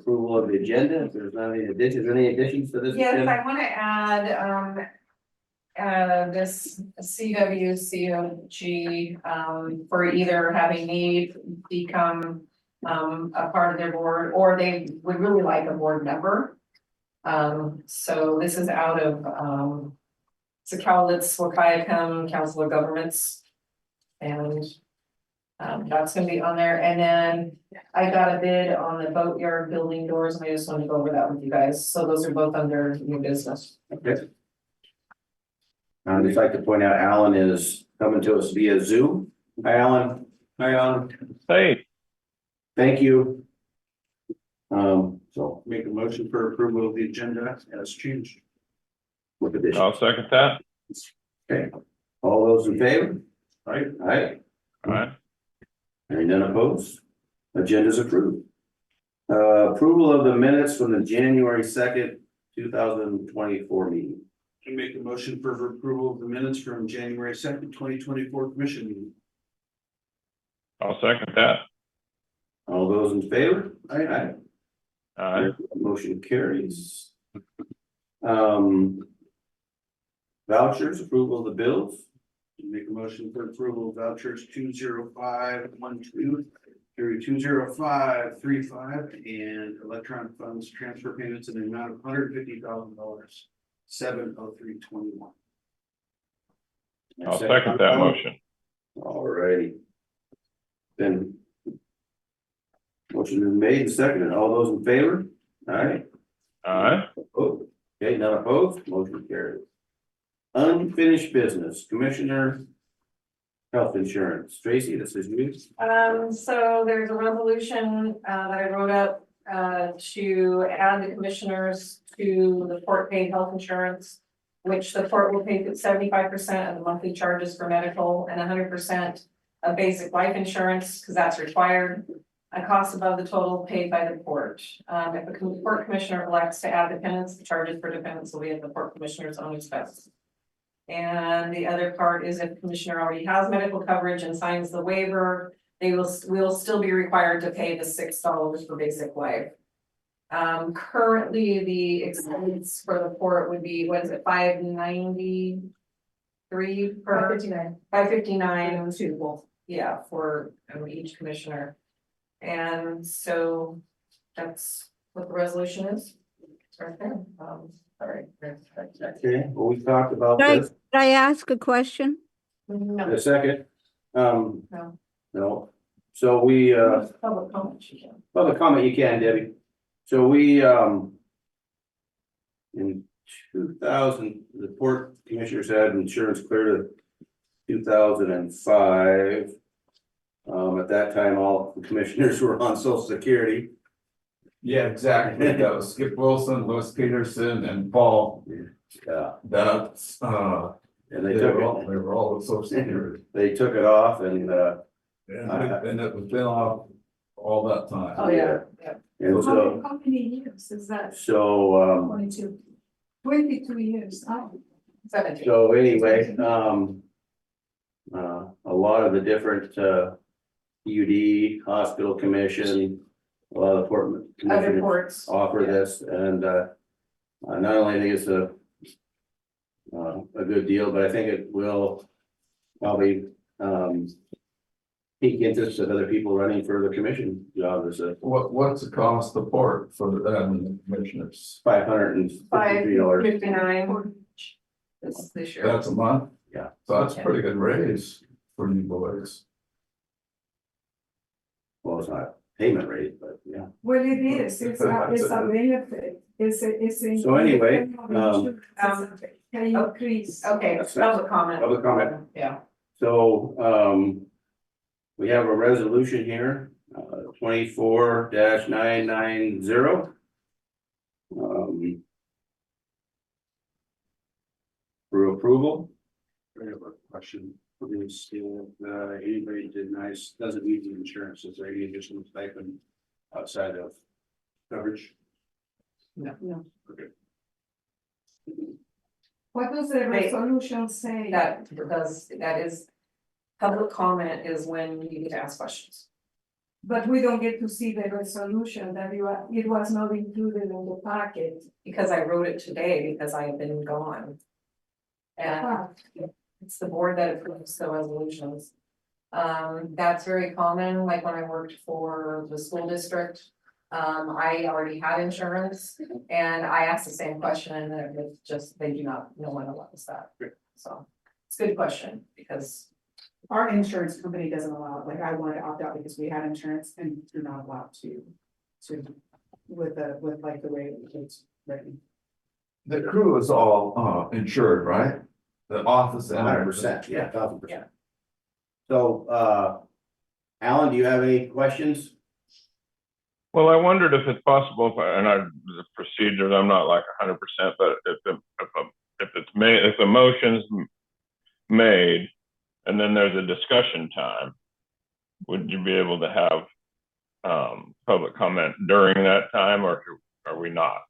approval of the agenda. If there's not any additions, to this Yes, agenda? I want to add, this CWCOG, for either having me become, a part of their board, or they would really like a board member. So this is out of, Secaucus, Wahkiakum Council of Governments. And, that's gonna be on there, and then I got a bid on the boatyard building doors, and I just wanted to go over that with you guys, so those are both under new business. Okay. I'd just like to point out Alan is coming to us via Zoom. Hi, Alan. Hi, Alan. Hey, Thank you. So Make a motion for approval of the agenda as changed. with addition. I'll second that. Okay. All those in favor? Right? Aye. All right. Hearing none opposed. Agenda's approved. Approval of the minutes from the January 2nd, 2024 meeting. I make a motion for approval of the minutes from January 2nd, 2024 commission meeting. I'll second that. All those in favor? Aye. All right. Motion carries. Vouchers, approval of the bills. Make a motion for approval of vouchers 20512 through 20535 and electronic funds transfer payments in the amount of $150,000, 70321. I'll second that motion. All righty. Then. Motion is made and seconded. All those in favor? Aye. All right. Oh, okay, none opposed, motion carries. Unfinished business, Commissioner. Health insurance, Tracy, this is you. So there's a resolution, that I wrote up, to add the commissioners to the port paid health insurance, which the port will pay 75% of the monthly charges for medical and 100% of basic life insurance, because that's required. A cost above the total paid by the port. If the port commissioner elects to add dependents, the charges for dependents will be at the port commissioner's own expense. And the other part is if the commissioner already has medical coverage and signs the waiver, will still be required to pay the $6 for basic life. Currently, the expense for the port would be, what is it, $593 per? $559. Yeah, for each commissioner. And so that's what the resolution is. It's right there. Sorry. Okay, well, we talked about Right. this. Could I ask a question? No, A second. no. No. So we, Public comment, you can. public comment, you can, Debbie. So we, in 2000, the port commissioners had insurance clear to 2005. At that time, all the commissioners were on social security. Yeah, exactly. That was Skip Wilson, Louis Peterson, and Paul. Yeah, That's, and they took they it, were all with Social Security. they took it off and, And it was been off all that time. Oh, yeah, yeah. and so, How many years is that? so, 22. 22 years, oh. 17. so anyway, a lot of the different, UD, hospital commission, a lot of the port Other commissioners ports. offer this, and, not only think it's a good deal, but I think it will probably, pique interest of other people running for the commission job. There's a What's the cost of port for the commissioners? $553. $559 this year. That's a month? Yeah. So that's a pretty good raise for you boys. Well, it's not a payment rate, but yeah. Well, it is, it's a benefit, it's a. So anyway, Can increase. Okay, That's public comment. Public comment. Yeah. So, we have a resolution here, 24-990. For approval. I have a question. Is if anybody denies, doesn't need the insurance, is there any additional stipend outside of coverage? No. Okay. What does the resolution say? That is, public comment is when you get to ask questions. But we don't get to see the resolution that it was not included in the packet. Because I wrote it today because I have been gone. And Ah, it's the board that approves the resolutions. That's very common, like when I worked for the school district. I already had insurance and I asked the same question and it was just, they do not, no one allows that. So it's a good question because Our insurance company doesn't allow it, like I wanted to opt out because we had insurance and you're not allowed to. With like the way it's written. The crew is all insured, right? The office and 100%, yeah, 1000%. So, Alan, do you have any questions? Well, I wondered if it's possible, the procedures, I'm not like 100%, but if it's made, if a motion's made, and then there's a discussion time, would you be able to have public comment during that time, or are we not?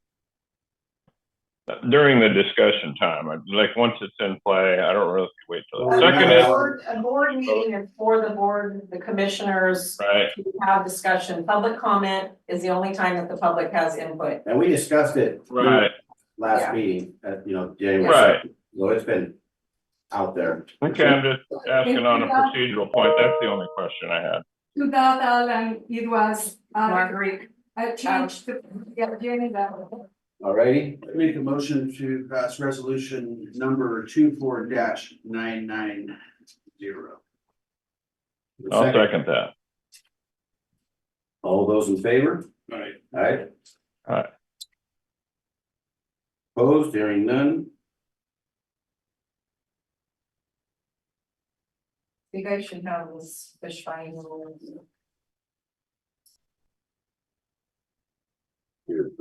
During the discussion time, like once it's in play, I don't really wait till it's seconded, a board meeting is for the board, the commissioners right? to have discussion. Public comment is the only time that the public has input. And we discussed it. Right. Last Yeah. meeting, January. Right. 2nd. So it's been out there. Okay, I'm just asking on a procedural point. That's the only question I had. To that, Alan, it was, Marguerite, I changed the agenda. Alrighty, I make a motion to pass resolution number 24-990. I'll second that. All those in favor? Alright. Alright. Alright. Opposed, hearing none. you guys should have this fish finding rules. Here's,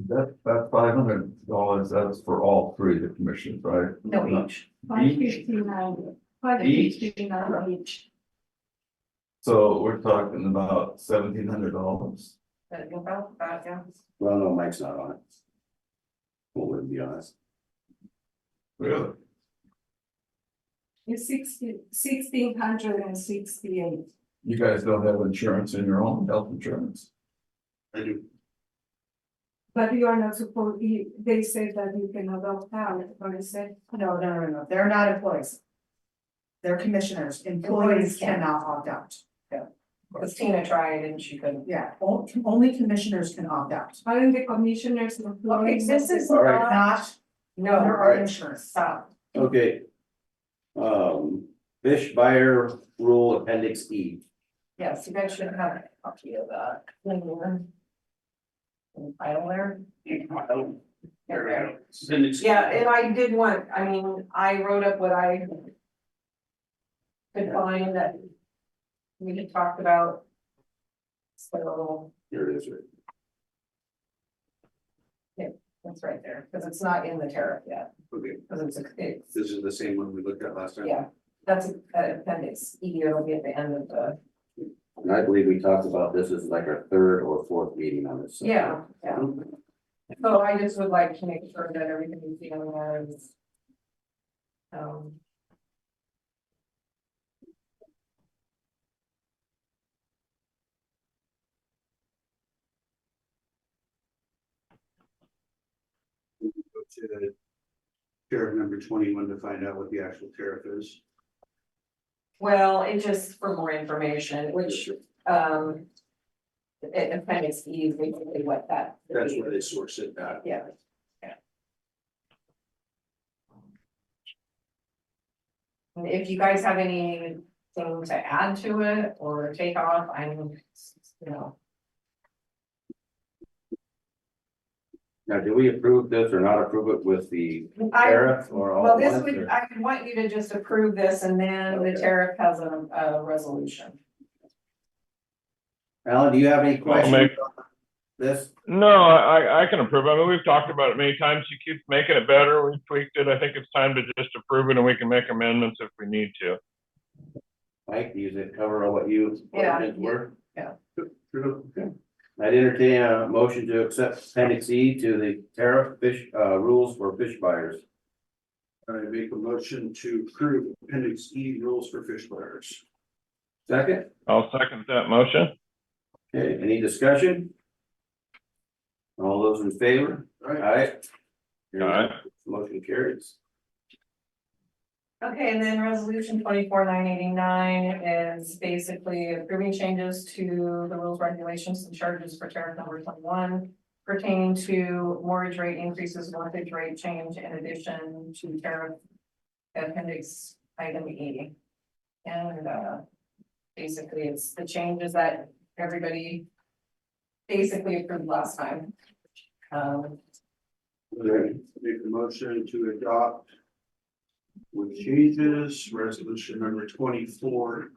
That $500, that's for all three of the commissions, right? No, each. 559, 559 each. So we're talking about $1,700. About that, yeah. well, no, Mike's not on it. Well, we'll be honest. Really? It's 1,668. You guys don't have insurance in your own, health insurance? I do. But you are not supposed, they said that you cannot opt out, or is it? No, they're not employees. They're commissioners, employees cannot opt out. Because Tina tried and she couldn't. Yeah, only commissioners can opt out. Aren't the commissioners Okay, employees? this is All right. Not no, under our right. insurance. stop. Okay. Fish buyer rule appendix E. Yes, you guys should have a copy of that. In the file there. Yeah, and I did want, I mean, I wrote up what I could find that we had talked about. So Here it is, right? that's right there, because it's not in the tariff yet, Okay, because it's, this is the same one we looked at last time. yeah, that's appendix E, it'll be at the end of the, And I believe we talked about this as like our third or fourth meeting on this. yeah. So I just would like to make sure that everything is feeling there is. Go to Sheriff number 21 to find out what the actual tariff is. Well, it just for more information, which, appendix E is basically what that. would That's be. where they source it at. Yeah. Yeah. And if you guys have anything to add to it or take off, I'm, you know, Now, do we approve this or not approve it with the I, tariff or all well, at this once, would, or- I want you to just approve this and then the Okay. tariff has a resolution. Alan, do you have any I'll questions make, on this? no, I can approve. I mean, we've talked about it many times. You keep making it better. We've tweaked it. I think it's time to just approve it and we can make amendments if we need to. Mike, does it cover what you Yeah. were? True. Okay. I'd entertain a motion to accept appendix E to the tariff fish, rules for fish buyers. I make a motion to approve appendix E rules for fish flares. Second, I'll second that motion. okay, any discussion? All those in favor? Right. Aye. Aye. Motion carries. Okay, and then resolution 24,989 is basically approving changes to the rules, regulations, and charges for tariff number 21 pertaining to mortgage rate increases, mortgage rate change in addition to tariff appendix item E. And basically it's the changes that everybody basically approved last time. Okay, make a motion to adopt with changes, resolution number 24-989.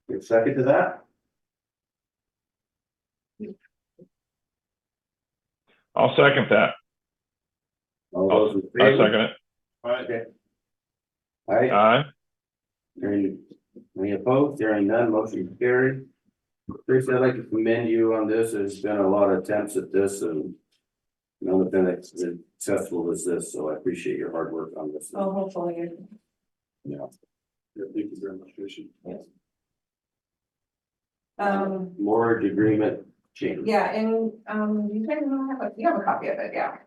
Give a second to that? I'll second that. All those in I favor? second it. Okay. Aye. Aye. Any opposed? Hearing none, motion carried. Teresa, I'd like to commend you on this. There's been a lot of attempts at this and none have been as successful as this, so I appreciate your hard work on this. Oh, hopefully. Yeah. Yeah, thank you very much, Jason. Mortgage agreement change. Yeah, and you have a copy of it, yeah.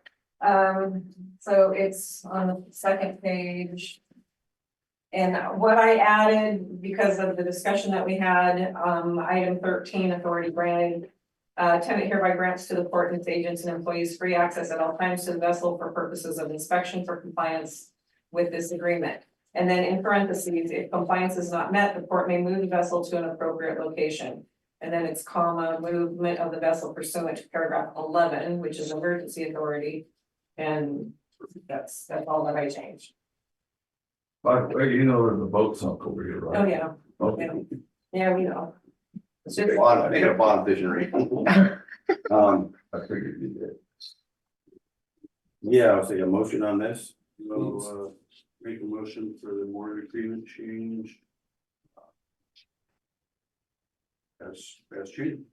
So it's on the second page. And what I added, because of the discussion that we had, item 13, authority granted. Tenant hereby grants to the port and its agents and employees free access at all times to the vessel for purposes of inspection for compliance with this agreement. And then in parentheses, if compliance is not met, the port may move the vessel to an appropriate location. And then it's comma, movement of the vessel pursuant to paragraph 11, which is emergency authority. And that's all that I changed. By the way, you know, there's a boat sunk over here, Oh, right? yeah, Okay. yeah, we know. It's just- They got a bottom fishing rate. I figured you did. Yeah, I'll take a motion on this. So, make a motion for the mortgage agreement change. As changed.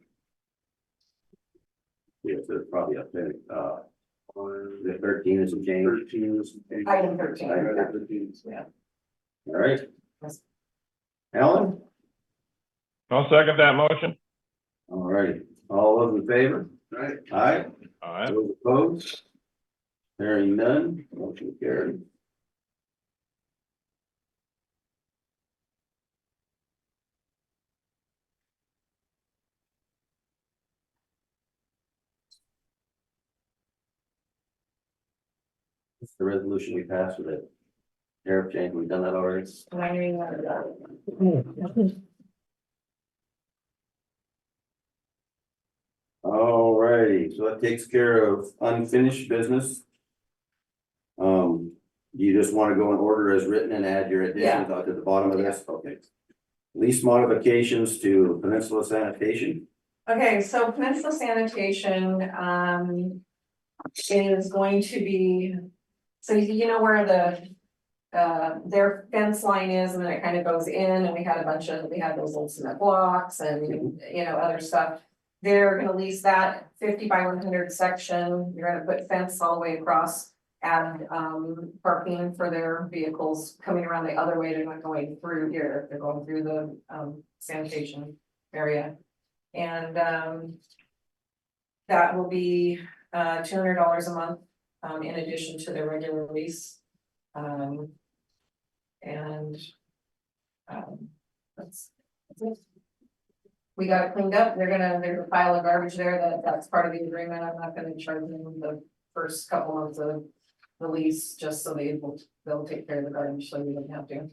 Yes, there's probably up there, On the 13 is a change. 13 is. Item 13. Item 13. All right. Yes. Alan? I'll second that motion. All right, all those in favor? Right, Aye. Aye. Those opposed? Hearing none, motion carried. It's the resolution we passed with it. Tariff change, we've done that already. All righty, so that takes care of unfinished business. You just want to go in order as written and add your additions out to the bottom of this, okay. Lease modifications to Peninsula Sanitation. Okay, so Peninsula Sanitation, is going to be, so you know where the, their fence line is, and then it kind of goes in, and we had those old cement blocks and, you know, other stuff. They're gonna lease that 50 by 100 section, you're gonna put fence all the way across, add, parking for their vehicles coming around the other way, they're not going through here, they're going through the, sanitation area. And, that will be, $200 a month, in addition to their regular lease. That's it. We got it cleaned up, there's a pile of garbage there, that's part of the agreement, I'm not gonna charge them the first couple months of the lease, just so they'll take care of the garbage, so we don't have to.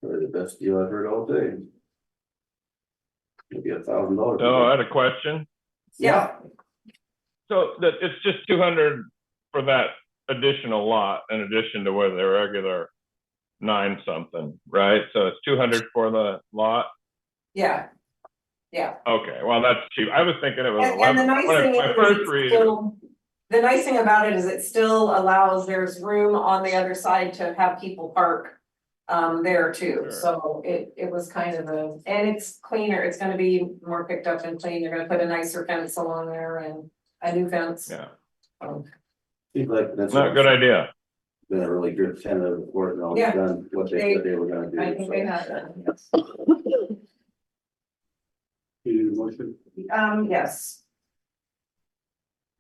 Probably the best deal I've heard all day. Maybe $1,000. So I had a question. Yeah. So that it's just 200 for that additional lot in addition to where the regular 9 something, right? So it's 200 for the lot. Yeah. Yeah. Okay, well, that's cheap. I was thinking it was And the 11. nice When thing I is, first it's read, still, the nice thing about it is it still allows, there's room on the other side to have people park. There too, Sure. so it was kind of and it's cleaner, it's gonna be more picked up and clean, they're gonna put a nicer fence along there and. a new fence. Yeah, Seems like that's. not a good idea. Been a really good tentative report and all Yeah. done what they said they were gonna do. I think so. they have that, yes. You need a motion? Yes,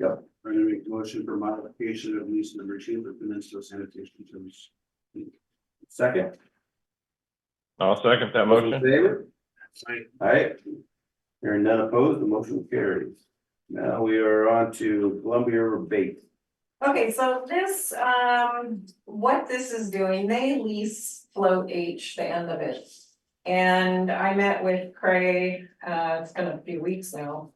I'm gonna make a motion for modification of lease number 2 for Peninsula Sanitation Service. Second. I'll second that Those in motion. favor? Aye. Alright. Hearing none opposed, the motion carries. Now we are on to Columbia River Bait. okay, so this, what this is doing, they lease float H, the end of it. And I met with Craig, it's been a few weeks now.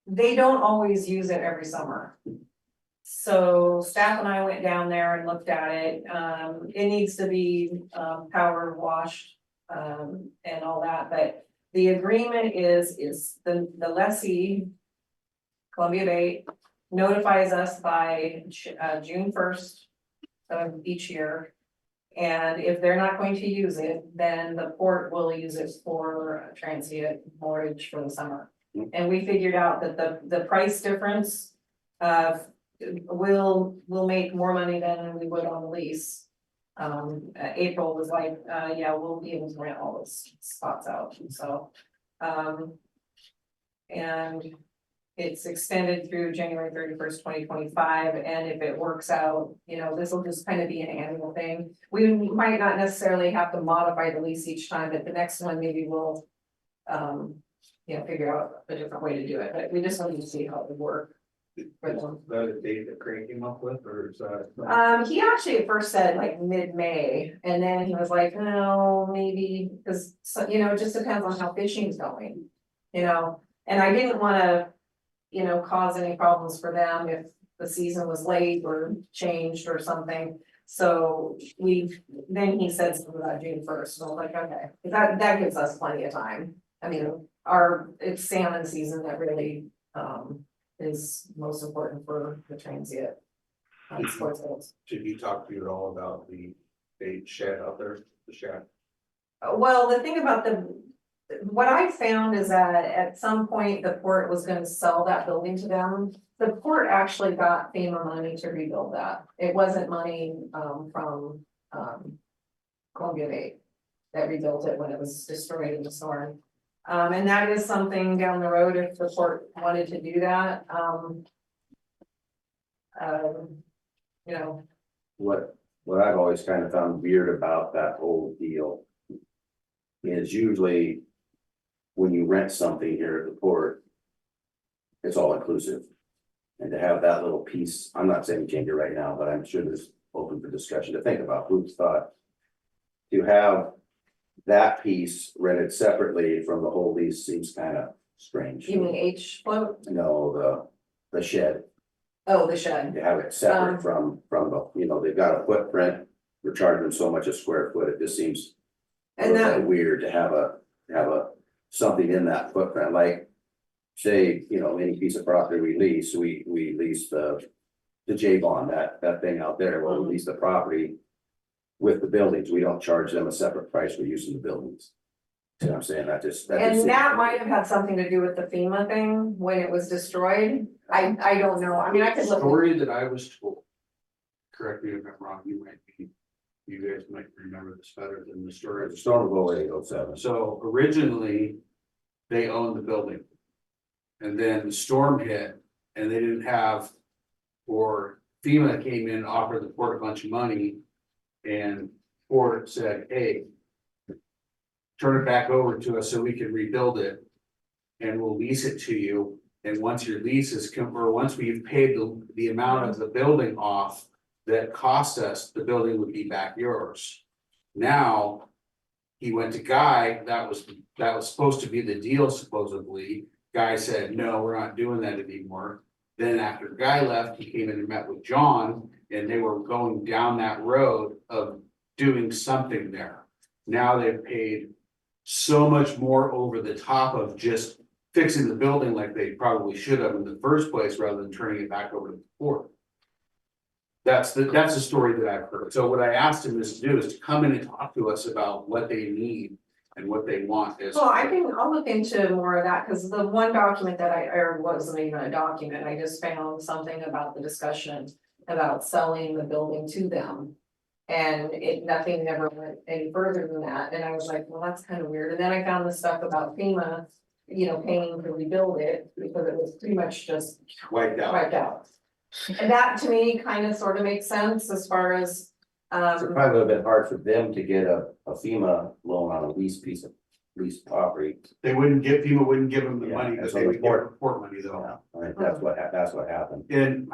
They don't always use it every summer. So staff and I went down there and looked at it, it needs to be, power washed, and all that, but the agreement is the lessee, Columbia Bait, notifies us by June 1st of each year. And if they're not going to use it, then the port will use it for transient mortgage for the summer. And we figured out that the price difference will make more money than we would on the lease. April was like, yeah, we'll be able to rent all those spots out, so. And it's extended through January 31st, 2025, and if it works out, you know, this will just kind of be an annual thing. We might not necessarily have to modify the lease each time, but the next one maybe we'll, you know, figure out a different way to do it, but we just wanted to see how it would work for them. Is that a date that Craig came up with, or is that? He actually at first said like mid-May, and then he was like, no, maybe, because, so, you know, it just depends on how fishing's going. You know, and I didn't wanna, you know, cause any problems for them if the season was late or changed or something. So then he said something about June 1st, and I was like, okay, that gives us plenty of time. I mean, it's salmon season that really, is most important for the transient. Sports boats. Did you talk to you at all about the bait shed out there, the shack? Well, the thing about what I found is that at some point the port was gonna sell that building to them. The port actually got FEMA money to rebuild that. It wasn't money from Columbia Bait that rebuilt it when it was destroyed in the storm. And that is something down the road if the port wanted to do that. You know, What I've always kind of found weird about that whole deal is usually when you rent something here at the port, it's all inclusive. And to have that little piece, I'm not saying change it right now, but I'm sure there's open for discussion to think about who's thought. To have that piece rented separately from the whole lease seems kind of strange. you mean H float? No, the shed, Oh, the shed. to have it separate from the, you know, they've got a footprint. We're charging so much a square foot, it just seems a And little that, bit weird to have something in that footprint, like. Say, you know, any piece of property we lease, we lease the J bond, that thing out there, well, we lease the property. With the buildings, we don't charge them a separate price for using the buildings. See what I'm saying, that just and seems- that might have had something to do with the FEMA thing when it was destroyed. I don't know. I mean, I could look. Story that I was told, correct me if I'm wrong, you guys might remember this better than the story. Storm of 0807. So originally, they owned the building. And then the storm hit and they didn't have, or FEMA came in, offered the port a bunch of money. And Port said, hey, turn it back over to us so we can rebuild it. And we'll lease it to you. And once your lease is or once we've paid the amount of the building off that cost us, the building would be back yours. Now, he went to Guy, that was supposed to be the deal supposedly. Guy said, no, we're not doing that anymore. Then after Guy left, he came in and met with John, and they were going down that road of doing something there. Now they've paid so much more over the top of just fixing the building like they probably should have in the first place, rather than turning it back over to the port. That's the story that I've heard. So what I asked him is to come in and talk to us about what they need. and what they want is. Well, I'll look into more of that, because the one document that or wasn't even a document, I just found something about the discussion about selling the building to them. And nothing never went any further than that, and I was like, well, that's kind of weird, and then I found the stuff about FEMA, paying to rebuild it, because it was pretty much just Wiped out. wiped out. And that to me kind of sort of makes sense as far as, It's probably a little bit hard for them to get a FEMA loan on a leased property. FEMA wouldn't give them the Yeah, money, but that's they on the would give them port money though. I think that's what happened. And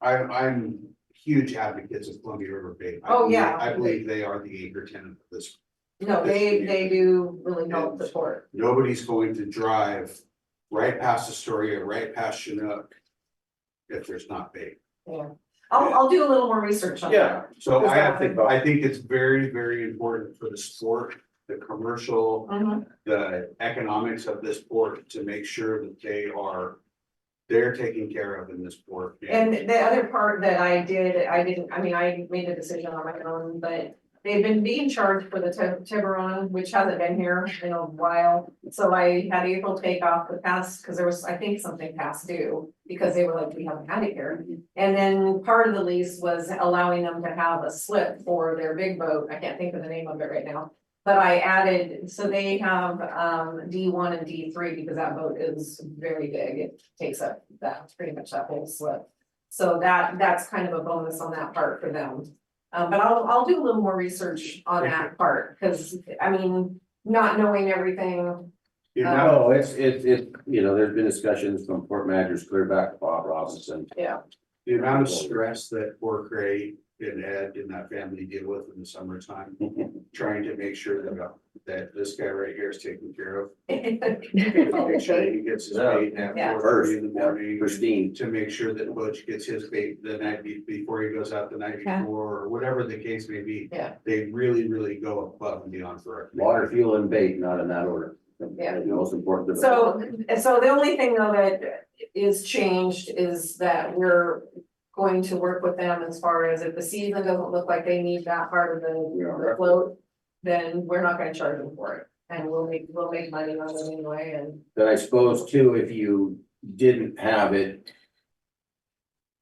I'm huge advocates of Columbia River Bay. Oh, yeah. I believe they are the anchor tenant of this. no, they do really help support. Nobody's going to drive right past Astoria, right past Chinook if there's not Bay. Yeah, I'll do a little more research on that. So Because I think it's very, very important for the sport, the commercial, Mhm. the economics of this sport to make sure that they're taken care of in this sport. And the other part that I made a decision on my own, but they've been being charged for the Tiburon, which hasn't been here in a while. So I had April take off the past, because there was, I think, something past due, because they were like, we haven't had it here. And then part of the lease was allowing them to have a slip for their big boat. I can't think of the name of it right now. But I added, so they have D1 and D3, because that boat is very big. It takes up pretty much that whole slip. So that's kind of a bonus on that part for them. But I'll do a little more research on that part, because not knowing everything. No, it's, there's been discussions from port managers clear back to Bob Robinson. Yeah, The amount of stress that poor Craig and Ed and that family deal with in the summertime, trying to make sure that this guy right here is taken care of. Make sure he gets his bait at Yeah. 4:30 in the morning. Pristine. To make sure that Butch gets his bait the night before he goes out the night Yeah. before, or whatever the case may be. Yeah. They really, really go above and beyond for our. Water, fuel and bait, not in that order. Yeah. The most important. so the only thing though that is changed is that we're going to work with them as far as if the season doesn't look like they need that part of the float, then we're not gonna charge them for it. And we'll make money on it anyway, and Then I suppose too, if you didn't have it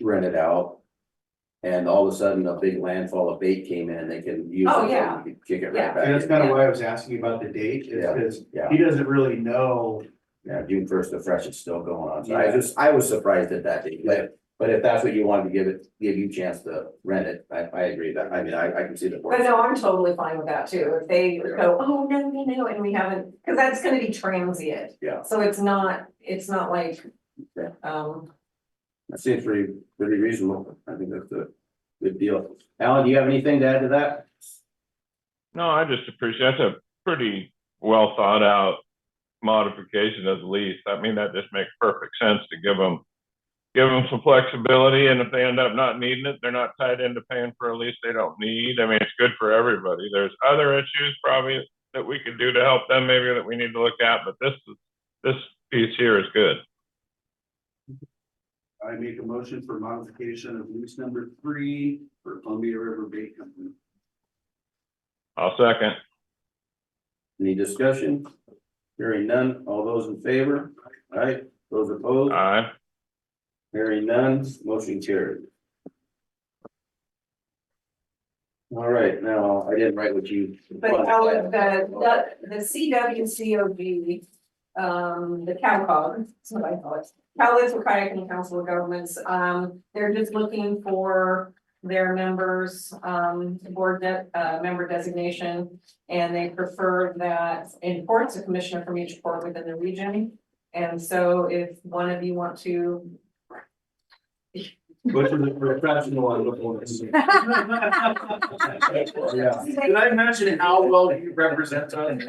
rented out, and all of a sudden a big landfall of bait came in, they can use it. Oh, yeah. you can Kick it Yeah. right back And that's in. kind of why I was asking about the date, is Yeah. because Yeah. he doesn't really know. Yeah, June 1st, the fresh is still going on, so I was surprised at that date, but if that's what you wanted to give you a chance to rent it, I agree that, I can see the. but no, I'm totally fine with that too. If they go, oh, no, and we haven't, because that's gonna be transient. Yeah. So it's not like, Yeah. That seems pretty reasonable, I think that's a good deal. Alan, do you have anything to add to that? No, I just appreciate, that's a pretty well thought out modification of the lease. That just makes perfect sense to give them some flexibility, and if they end up not needing it, they're not tied into paying for a lease they don't need. It's good for everybody. There's other issues probably that we could do to help them, maybe that we need to look at, but this piece here is good. I make a motion for modification of lease number 3 for Columbia River Bait Company. I'll second. Any discussion? Hearing none, all those in favor? All right, those opposed? Aye. Hearing none, motion carried. All right, now, I didn't write what you. but the CWCOG, the CalCog, that's what I call it. Cowlitz Kayaking Council of Governments, they're just looking for their members, member designation. And they prefer that in ports, a commissioner from each port within the region. And so if one of you want to. Which is a professional on the Yeah. Can I imagine how well you represent us?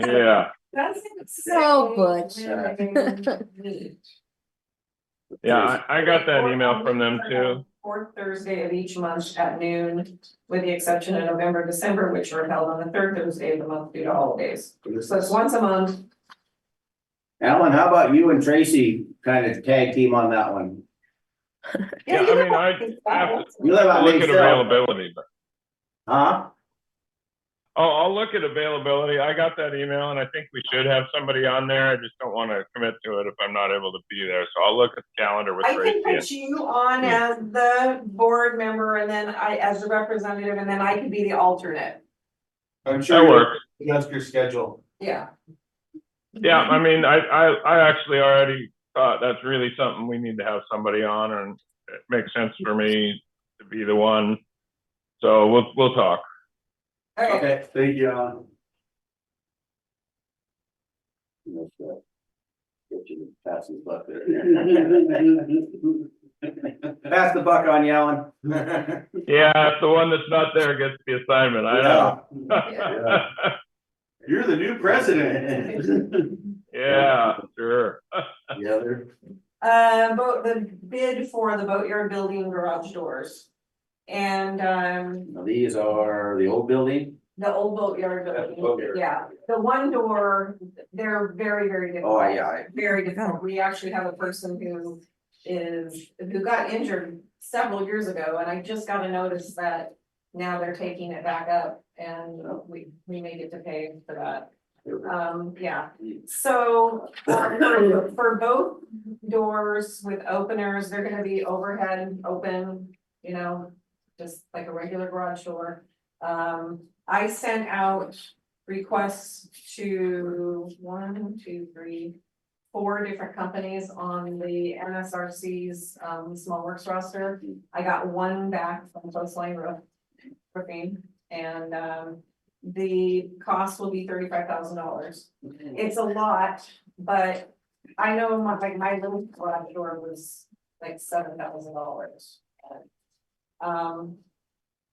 Yeah. That's So Butch. Yeah, I got that email from them too. Fourth Thursday of each month at noon, with the exception of November, December, which are held on the third Thursday of the month due to holidays. So it's once a month. Alan, how about you and Tracy kind of tag team on that one? Yeah, I have to You live on look Main at Street. availability, but Huh? I'll look at availability. I got that email and I think we should have somebody on there. I just don't want to commit to it if I'm not able to be there. So I'll look at the calendar with I can Tracy. put you on as the board member and then I, as the representative, and then I can be the alternate. I'm That sure works. you'll adjust your schedule. Yeah. Yeah, I mean, I actually already thought that's really something we need to have somebody on, and it makes sense for me to be the one. So we'll talk. Okay. Okay, thank you, Alan. Get you to pass the buck there. Pass the buck on you, Alan. Yeah, if the one that's not there gets the assignment, I know. Yeah. You're the new president. Yeah, sure. The other, The bid for the boatyard building garage doors. And, now these are the old building. the old boatyard building, yeah, the one door, they're very, very difficult. Oh, yeah. Very difficult. We actually have a person who got injured several years ago, and I just got a notice that now they're taking it back up and we may get to pay for that. Yeah, so for both doors with openers, they're gonna be overhead open, you know, just like a regular garage door. I sent out requests to 4 different companies on the NSRC's small works roster. I got one back from Coastline Roofing, and the cost will be $35,000. It's a lot, but I know my little garage door was like $7,000.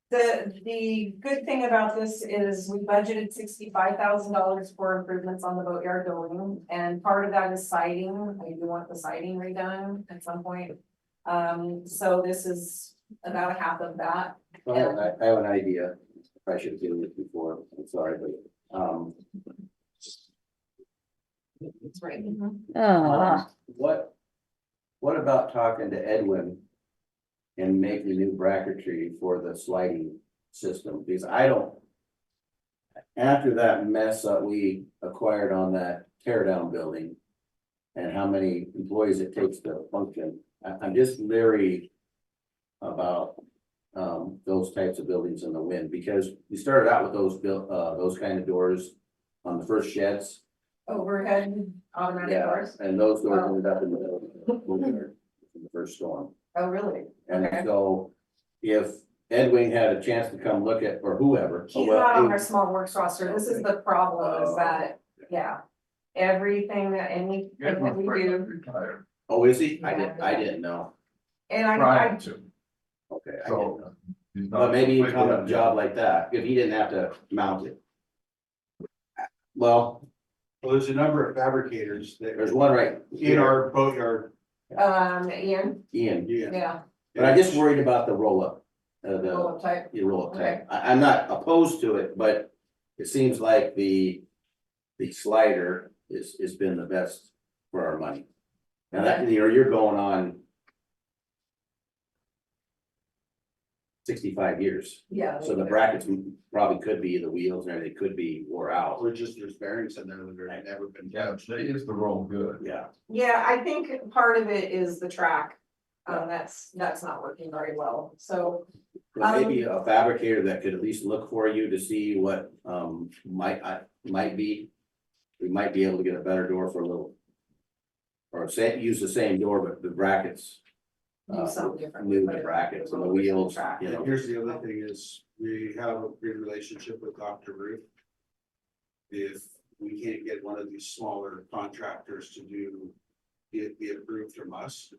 The good thing about this is we budgeted $65,000 for improvements on the boatyard building, and part of that is siding. I do want the siding redone at some point. So this is about a half of that. Well, I have an idea. I should have given it before. I'm sorry, but, It's right. what about talking to Edwin and making new bracketry for the sliding system? Because I don't, after that mess that we acquired on that tear down building and how many employees it takes to function, I'm just leery about those types of buildings in the wind, because we started out with those kind of doors on the first sheds. Overhead automatic Yeah, doors. and those doors ended up in the first storm. Oh, really? And Okay. so if Edwin had a chance to come look at, or whoever. He's well, not on hey, our small works roster. This is the problem, is that, yeah. Anything that we do, Retired. Oh, is he? I didn't know. and I, Trying to, Okay. I didn't so. know. he's not But maybe he'd come completely- at a job like that, if he didn't have to mount it. Well, Well, there's a number of fabricators that there's one right in here, our boatyard. Ian, Ian, yeah, but I'm just worried about the roll up. roll up type. You roll up type. I'm not opposed to it, but it seems like the slider has been the best for our money. Now that, you're going on 65 years, Yeah. so the brackets probably could be, the wheels and everything could be wore out. Or just there's bearings in there that have never been Yeah, touched. they used to roll good. Yeah, Yeah, I think part of it is the track. That's not working very well, so, but maybe a fabricator that could at least look for you to see what might be. We might be able to get a better door for a little. Or say, use the same door, but the brackets. do something different. Move the brackets and the wheels, Track. you know. Here's the other thing is, we have a good relationship with Dr. Ruth. If we can't get one of these smaller contractors to be approved from us,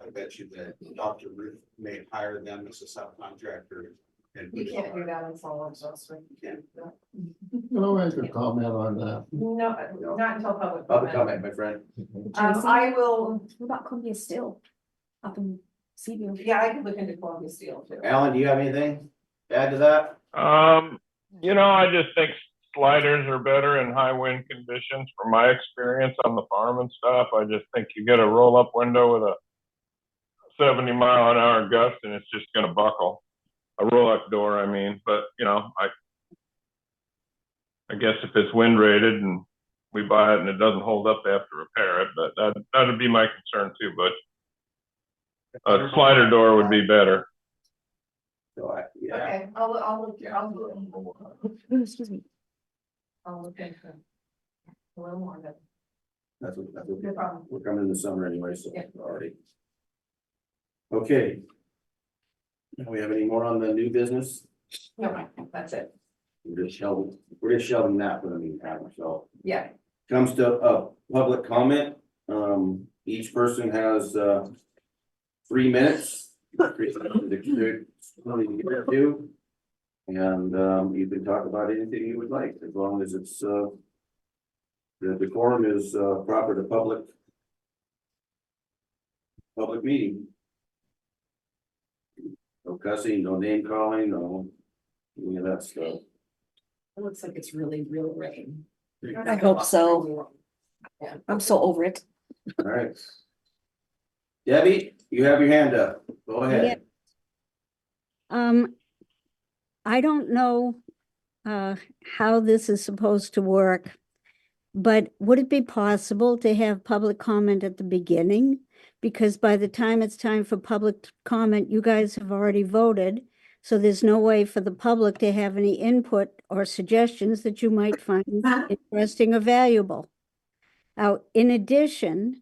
I bet you that Dr. Ruth may hire them as a subcontractor. And You can't do that in small works roster. Can't. No, I could comment on that. No, not until public. Public comment. comment, my friend. I will, What about Columbia Steel up in Seaview? yeah, I could look into Columbia Steel too. Alan, do you have anything to add to that? I just think sliders are better in high wind conditions from my experience on the farm and stuff. I just think you get a roll up window with a 70-mile-an-hour gust and it's just gonna buckle. A roll up door, I mean, but guess if it's wind rated and we buy it and it doesn't hold up, they have to repair it, but that'd be my concern too, but a slider door would be better. So yeah, Okay, I'll Excuse me. look into it. A little more, but that's what, no problem. we're coming in the summer anyway, so Yeah. already. Okay. Do we have any more on the new business? No, that's it. We're just shelving that for the meantime, so. Yeah. Comes to public comment, each person has 3 minutes. And you can talk about anything you would like, as long as it's the decorum is proper to public meeting. No cussing, no name calling, no any of that stuff. It looks like it's really real rain. I hope so. I'm so over it. All right. Debbie, you have your hand up. Go ahead. I don't know how this is supposed to work, but would it be possible to have public comment at the beginning? Because by the time it's time for public comment, you guys have already voted. So there's no way for the public to have any input or suggestions that you might find interesting or valuable. Now, in addition,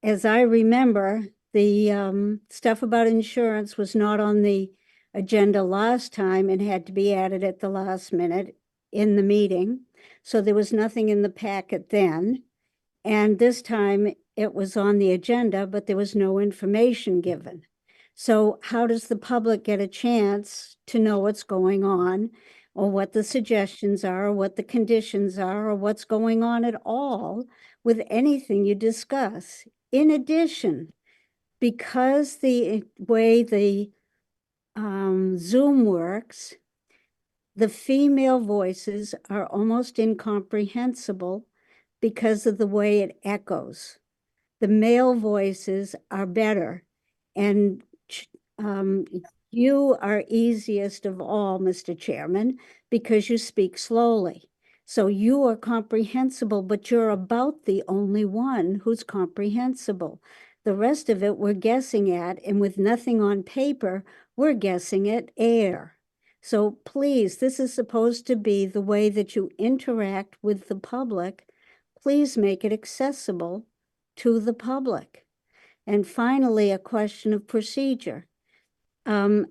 as I remember, the stuff about insurance was not on the agenda last time and had to be added at the last minute in the meeting. So there was nothing in the packet then. And this time it was on the agenda, but there was no information given. So how does the public get a chance to know what's going on, or what the suggestions are, or what the conditions are, or what's going on at all with anything you discuss? In addition, because the way the Zoom works, the female voices are almost incomprehensible because of the way it echoes. The male voices are better, and you are easiest of all, Mr. Chairman, because you speak slowly. So you are comprehensible, but you're about the only one who's comprehensible. The rest of it we're guessing at, and with nothing on paper, we're guessing at air. So please, this is supposed to be the way that you interact with the public. Please make it accessible to the public. And finally, a question of procedure. I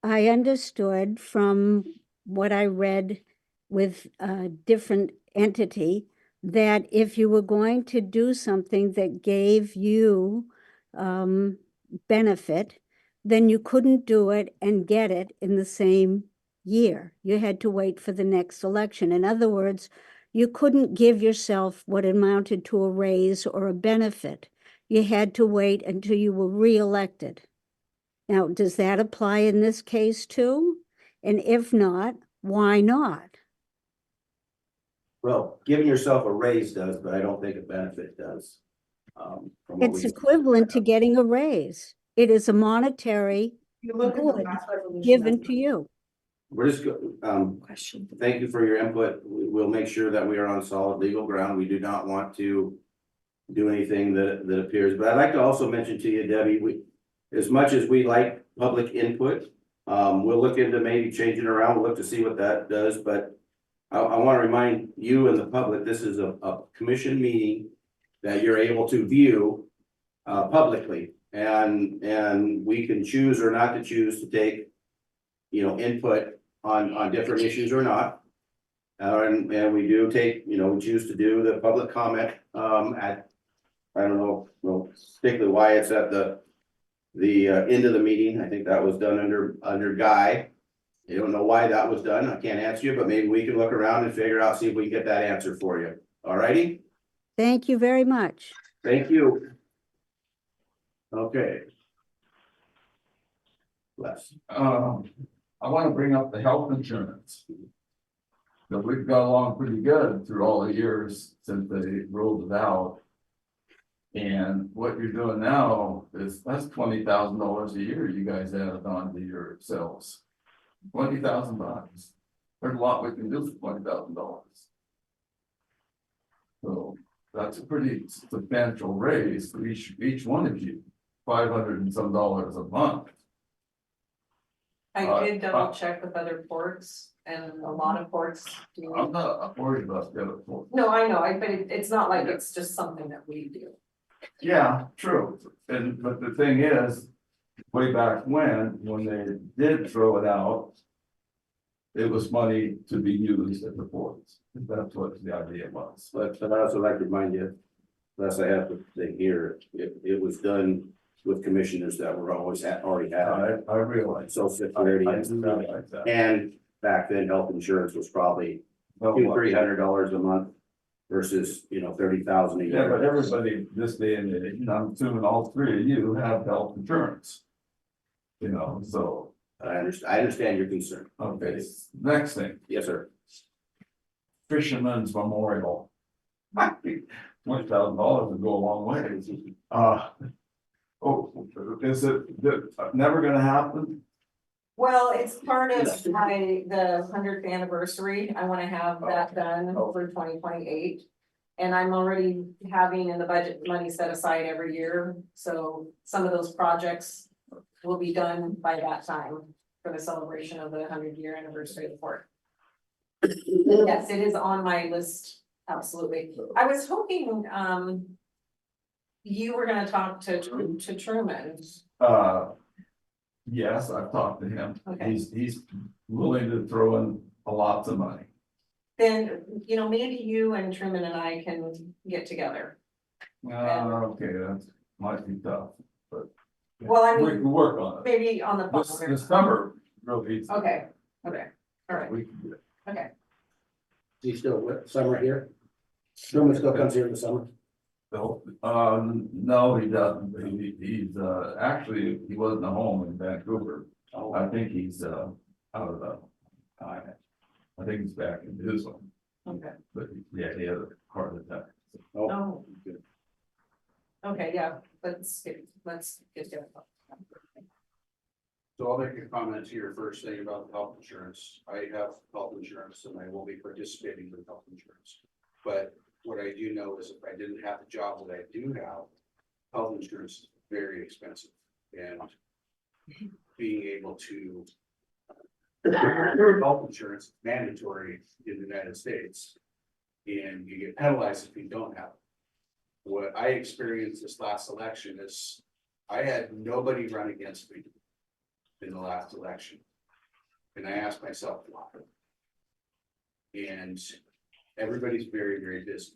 understood from what I read with a different entity that if you were going to do something that gave you benefit, then you couldn't do it and get it in the same year. You had to wait for the next election. In other words, you couldn't give yourself what amounted to a raise or a benefit. You had to wait until you were reelected. Now, does that apply in this case too? And if not, why not? Well, giving yourself a raise does, but I don't think a benefit does. From what It's we- equivalent to getting a raise. It is a monetary You look at the good last resolution. given that's- to you. We're just, Question. thank you for your input. We'll make sure that we are on solid legal ground. We do not want to do anything that appears, but I'd like to also mention to you, Debbie, as much as we like public input, we'll look into maybe changing around, we'll look to see what that does, but I want to remind you and the public, this is a commission meeting that you're able to view publicly, and we can choose or not to choose to take, input on different issues or not. And we do take, we choose to do the public comment at, I don't know, particularly why it's at the end of the meeting. I think that was done under Guy. I don't know why that was done. I can't answer you, but maybe we can look around and figure out, see if we can get that answer for you. All righty? Thank you very much. Thank you. Okay. Les. I want to bring up the health insurance. That we've got along pretty good through all the years since they rolled it out. And what you're doing now is, that's $20,000 a year you guys added on to yourselves. $20,000. there's a lot we can do for $20,000. So that's a pretty substantial raise for each one of you, $500 and some dollars a month. I did double check with other ports and a lot of ports do. I'm not worried about the other four. No, I know, but it's not like it's just something that we do. Yeah, true, but the thing is, way back when they did throw it out. It was money to be used at the ports, that's what the idea was. But I also like to remind you, unless I have the thing here, it was done with commissioners that were already had I realize. social security I and do stuff. realize that. And back then, health insurance was probably Well, $200-300 a month versus, $30,000 a Yeah, but year. everybody this day and age, and I'm assuming all three of you have health insurance. So, I understand your concern. okay, next thing, Yes, sir. Fisherman's Memorial. $20,000 would go a long way. Is it never gonna happen? Well, it's part of the 100th anniversary. I wanna have that done for 2028. And I'm already having in the budget money set aside every year, so some of those projects will be done by that time for the celebration of the 100-year anniversary of the port. Yes, it is on my list, absolutely. I was hoping, you were gonna talk to Truman. Yes, I've talked to him. Okay. He's willing to throw in a lot of money. Then, maybe you and Truman and I can get together. Okay, that might be tough, but. Well, I We mean, can work on it. maybe on the This phone. summer, real easy. Okay, all right, We can do it. okay. Is he still with summer here? Truman still comes here in the summer? So, no, he doesn't. He's actually, he wasn't at home in Vancouver. I think he's out of the. I think he's back in his one, Okay. but yeah, he had a heart attack. Oh. Okay, yeah, let's get to it. So I'll make a comment to your first thing about the health insurance. I have health insurance and I will be participating with health insurance. But what I do know is if I didn't have the job that I do have, health insurance is very expensive. And being able to health insurance is mandatory in the United States. And you get penalized if you don't have it. What I experienced this last election is I had nobody run against me in the last election. And I asked myself why. And everybody's very, very busy.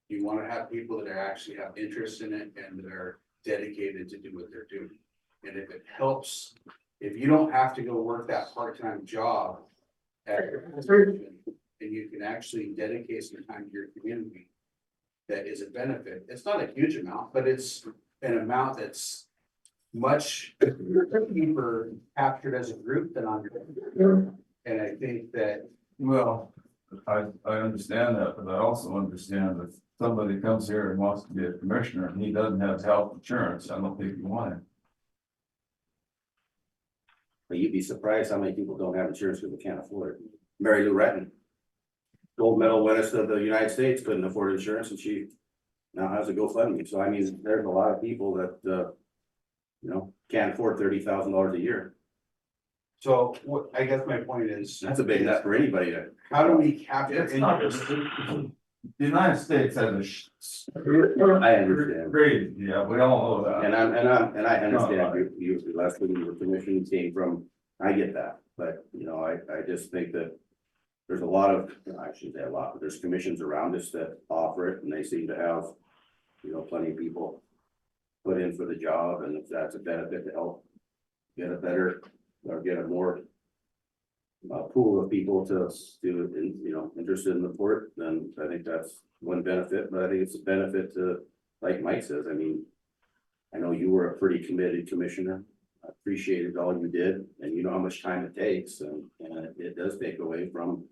You want to have people that are actually have interest in it and that are dedicated to do what they're doing. And if it helps, if you don't have to go work that part-time job at your position, and you can actually dedicate some time to your community, that is a benefit. It's not a huge amount, but it's an amount that's much deeper captured as a group than on your own. And I think that, Well, I understand that, but I also understand that somebody comes here and wants to be a commissioner and he doesn't have health insurance, I don't think you want him. But you'd be surprised how many people don't have insurance because they can't afford it. Mary Lou Retton, gold medal winner of the United States, couldn't afford insurance and she now has a GoFundMe. So I mean, there's a lot of people that, can't afford $30,000 a year. so what, I guess my point is. That's a big nut for anybody to. How do we capture? It's not, the United States has I understand. great, yeah, we all know that. And I understand you, Leslie, your commission came from, I get that, but I just think that. There's a lot of, I shouldn't say a lot, but there's commissions around us that offer it and they seem to have, plenty of people. Put in for the job, and if that's a benefit to help get a better, or get a more. Pool of people to do, interested in the port, then I think that's one benefit, but I think it's a benefit to, like Mike says, I mean. I know you were a pretty committed commissioner, I appreciated all you did, and you know how much time it takes, and it does take away from.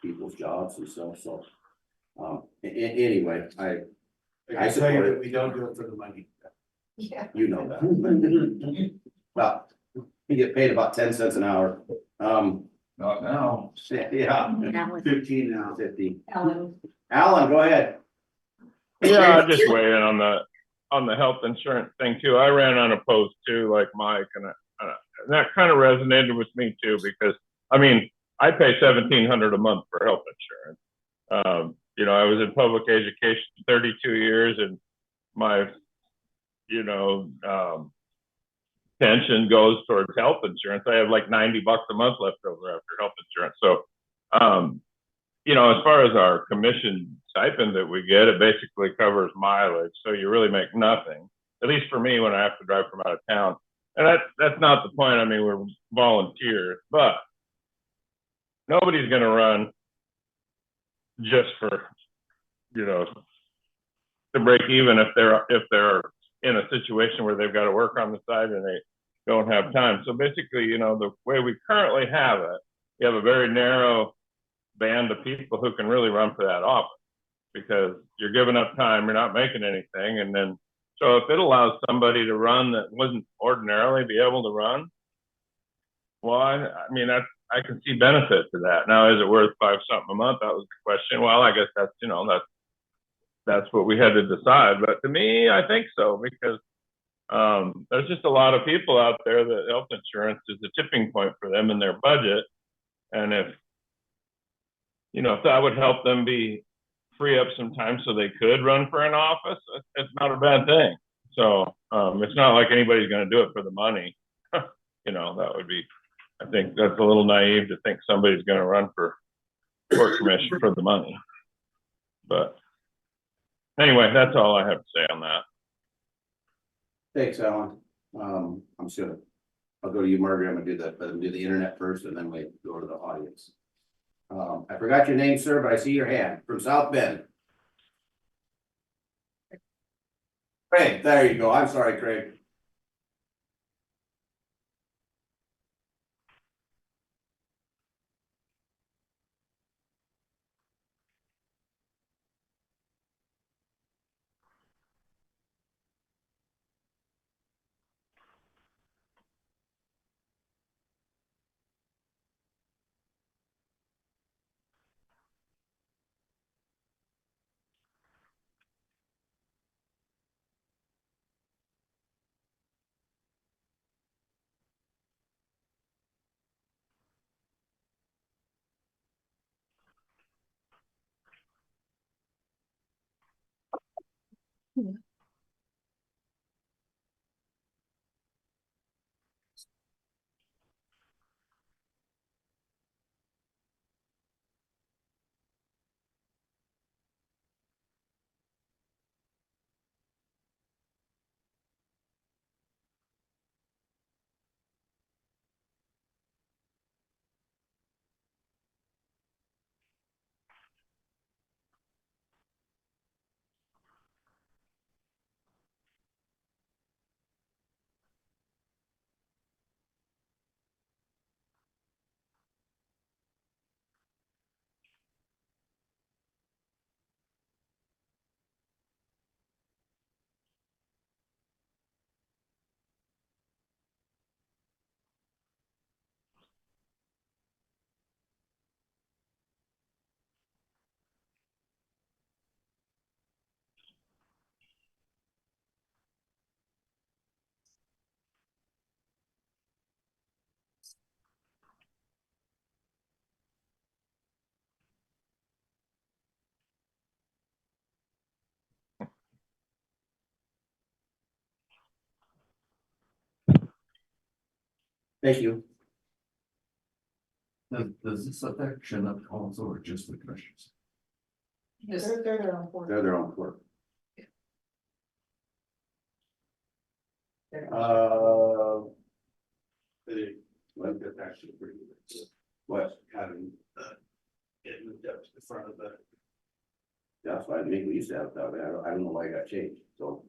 People's jobs and stuff, so. Anyway, I can tell you that we don't do it for the money. Yeah. you know that. Well, we get paid about 10 cents an hour. Not now. Yeah, Alan. 15 now. 50. Ellen, Alan, go ahead. Yeah, I'll just weigh in on the health insurance thing too. I ran unopposed too, like Mike, and that kind of resonated with me too, because I mean, I pay $1,700 a month for health insurance. You know, I was in public education 32 years, and my, you know, pension goes towards health insurance. I have like $90 a month left over after health insurance. So, you know, as far as our commission stipend that we get, it basically covers mileage. So you really make nothing, at least for me when I have to drive from out of town. And that's not the point. I mean, we're volunteers, but nobody's going to run just for, you know, to break even if they're in a situation where they've got to work on the side and they don't have time. So basically, you know, the way we currently have it, you have a very narrow band of people who can really run for that office, because you're giving up time, you're not making anything. And then, so if it allows somebody to run that wouldn't ordinarily be able to run, well, I mean, I can see benefit to that. Now, is it worth $5 something a month? That was the question. Well, I guess that's, you know, that's what we had to decide. But to me, I think so, because there's just a lot of people out there that health insurance is a tipping point for them in their budget. And if, you know, if that would help them free up some time so they could run for an office, it's not a bad thing. So it's not like anybody's going to do it for the money. You know, that would be, I think that's a little naive to think somebody's going to run for court commission for the money. But anyway, that's all I have to say on that. Thanks, Alan. I'm just gonna, I'll go to you, Margaret. I'm gonna do the internet first, and then we go to the audience. I forgot your name, sir, but I see your hand from South Bend. Craig, there you go. I'm sorry, Craig. Thank you. Does this affect Chinook also, or just the commissions? They're their own board. They're their own court. Well, that's actually pretty good. What? Having, it moved up to the front of the. That's why I think we used to have it that way. I don't know why it got changed, so.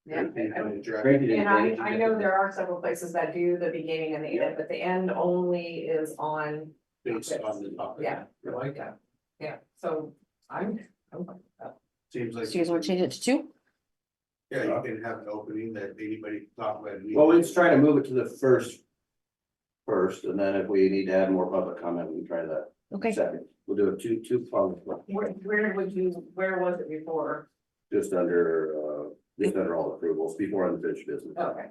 yeah. Craig, And didn't change I it. know there are several places that do the beginning and the end, but the end only is on, Based on the top. Yeah. I like that. yeah, so I'm fine with that. Seems like. So you guys want to change it to 2? Yeah, you can have an opening that anybody can talk about. Well, let's try to move it to the first first, and then if we need to add more public comment, we can try that Okay, second. We'll do it two public, Where was it before? just under all approvals before unfinished business. Okay.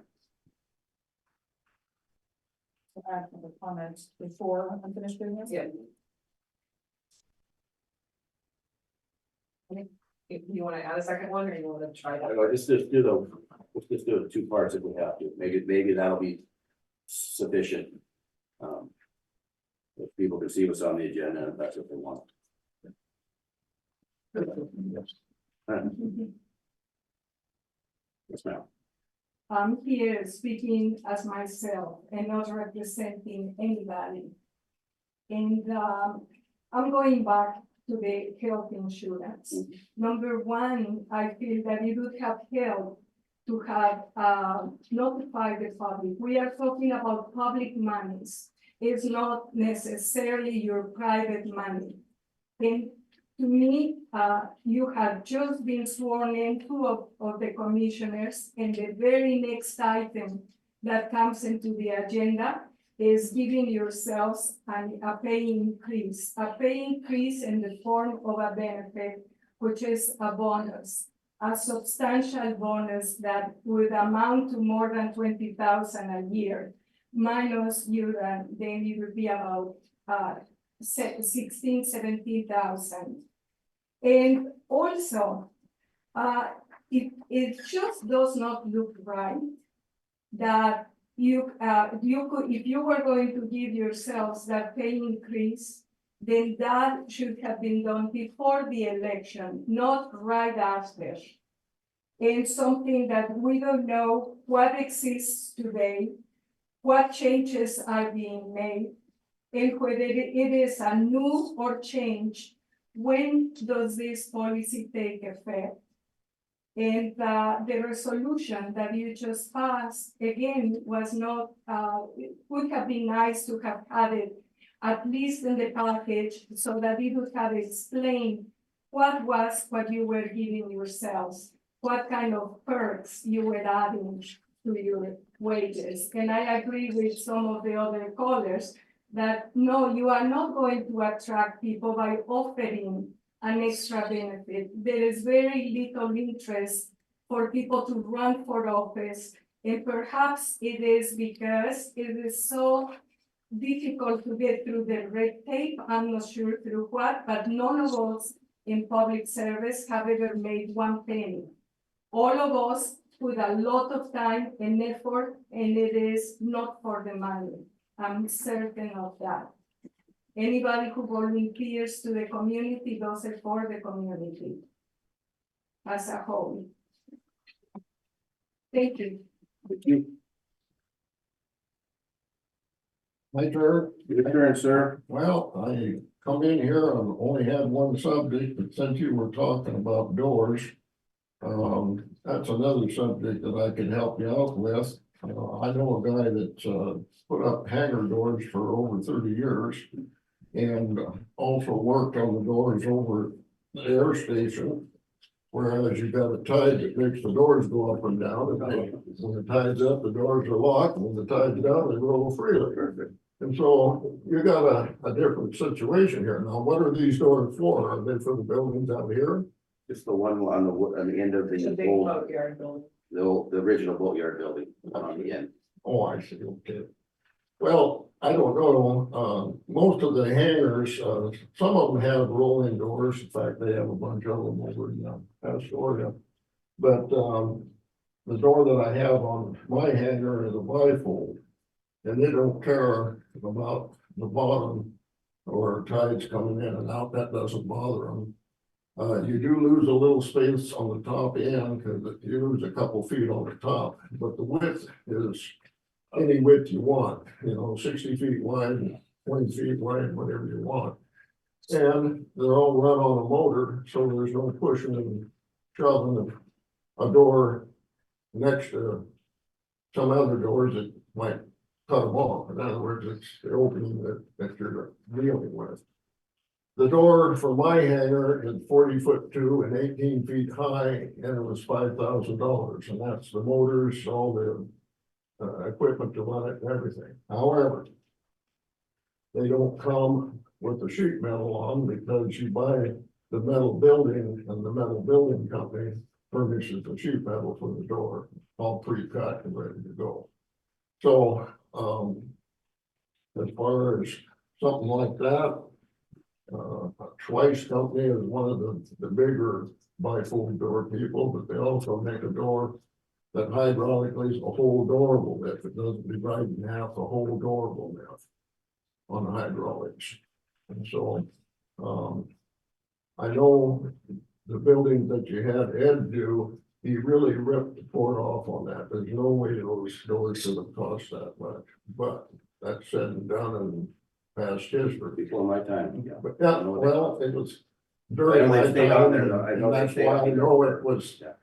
Add a comment before unfinished business? Yeah. You wanna add a second one, or you wanna try that? Let's just do it two parts if we have to, maybe that'll be sufficient. If people can see what's on the agenda, if that's what they want. Yes, ma'am. I'm here speaking as myself and not representing anybody. And I'm going back to the health insurance. Number one, I feel that it would have helped to have notified the public. We are talking about public monies. It's not necessarily your private money. And to me, you have just been sworn in, two of the commissioners, and the very next item that comes into the agenda is giving yourselves a pay increase in the form of a benefit, which is a bonus, a substantial bonus that would amount to more than 20,000 a year, minus you, then it would be about 17,000. And also, it just does not look right that you could, if you were going to give yourselves that pay increase, then that should have been done before the election, not right after. And something that we don't know what exists today, what changes are being made, and whether it is a new or change, when does this policy take effect? And the resolution that you just passed, again, was not, it would have been nice to have had it at least in the package so that it would have explained what you were giving yourselves, what kind of perks you were adding to your wages. And I agree with some of the other callers that no, you are not going to attract people by offering an extra benefit. There is very little interest for people to run for office. And perhaps it is because it is so difficult to get through the red tape. I'm not sure through what, but none of us in public service have ever made one penny. All of us put a lot of time and effort, and it is not for the money. I'm certain of that. Anybody who volunteers to the community does it for the community as a whole. Thank you. Thank you. My turn. Your turn, sir. Well, I come in here and only had one subject, but since you were talking about doors, that's another subject that I can help you out with. I know a guy that's put up hangar doors for over 30 years and also worked on the doors over the air station. Whereas you got a tide that makes the doors go up and down. And when the tide's up, the doors are locked. When the tide's down, they roll freely. And so you got a different situation here. Now, what are these doors for? Are they for the buildings out here? Just the one on the end of It's a the big old, boatyard building. the original boatyard building on the end. Oh, I see, okay. Well, I don't know, most of the hangars, some of them have rolling doors. In fact, they have a bunch of them over in Astoria. But, the door that I have on my hangar is a bifold. And they don't care about the bottom or tides coming in and out. That doesn't bother them. You do lose a little space on the top end because you lose a couple feet on the top, but the width is any width you want, 60 feet wide, 20 feet wide, whatever you want. And they're all run on a motor, so there's no pushing and shoving a door next to some other doors that might cut them off. In other words, it's the opening that you're dealing with. The door for my hangar is 40'2" and 18 feet high, and it was $5,000, and that's the motors, all the equipment to run it and everything. However, they don't come with the sheet metal on because you buy the metal building and the metal building company furnishes the sheet metal for the door, all pre-cut and ready to go. So, as far as something like that, Schweiss Company is one of the bigger bifold door people, but they also make a door that hydraulically is a whole door will lift. It doesn't divide in half, the whole door will lift on the hydraulics. And so, I know the building that you had Ed do, he really ripped the port off on that. There's no way those doors should have cost that much, but that's said and done and past history. Before my time. But yeah, well, it was I during know my they stayed on time, there, though. I know and they that's stayed why on I there. know it was, Yeah.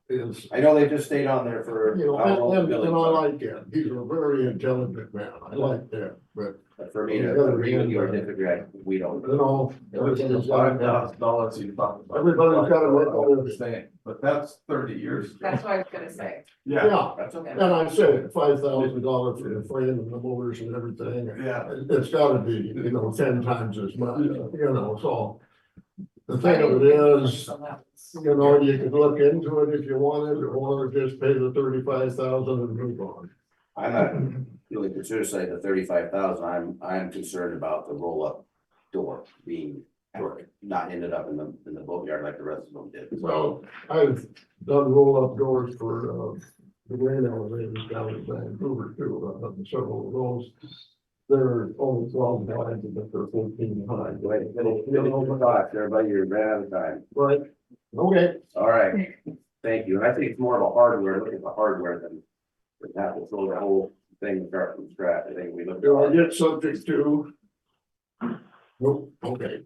is, I know they just stayed on there for. you know, how long the and I building's on. like him. He's a very intelligent man. I like that, but But for me to agree with you or disagree, we don't. you know, everybody's got $5,000 you talked about. Everybody's got a little- Understand, but that's 30 years. ago. That's what I was gonna say. yeah. That's okay. And I said $5,000 for the frame and the motors and everything. Yeah. It's gotta be, you know, 10 times as much, you know, so. The thing of it is, you know, you could look into it if you wanted, or just pay the 35,000 and move on. I'm not really concerned to say the 35,000. I'm concerned about the roll-up door being, or not ended up in the boatyard like the rest of them did. Well, I've done roll-up doors for, the grain elevators down in Vancouver too, I've done several of those. They're only 12 wide, but they're 14 high. Wait, everybody, you're ran out of time. Right, okay. All right, thank you. And I think it's more of a hardware, look at the hardware than have to throw the whole thing start from scratch. I think we look. Do I get subject to? Nope, okay.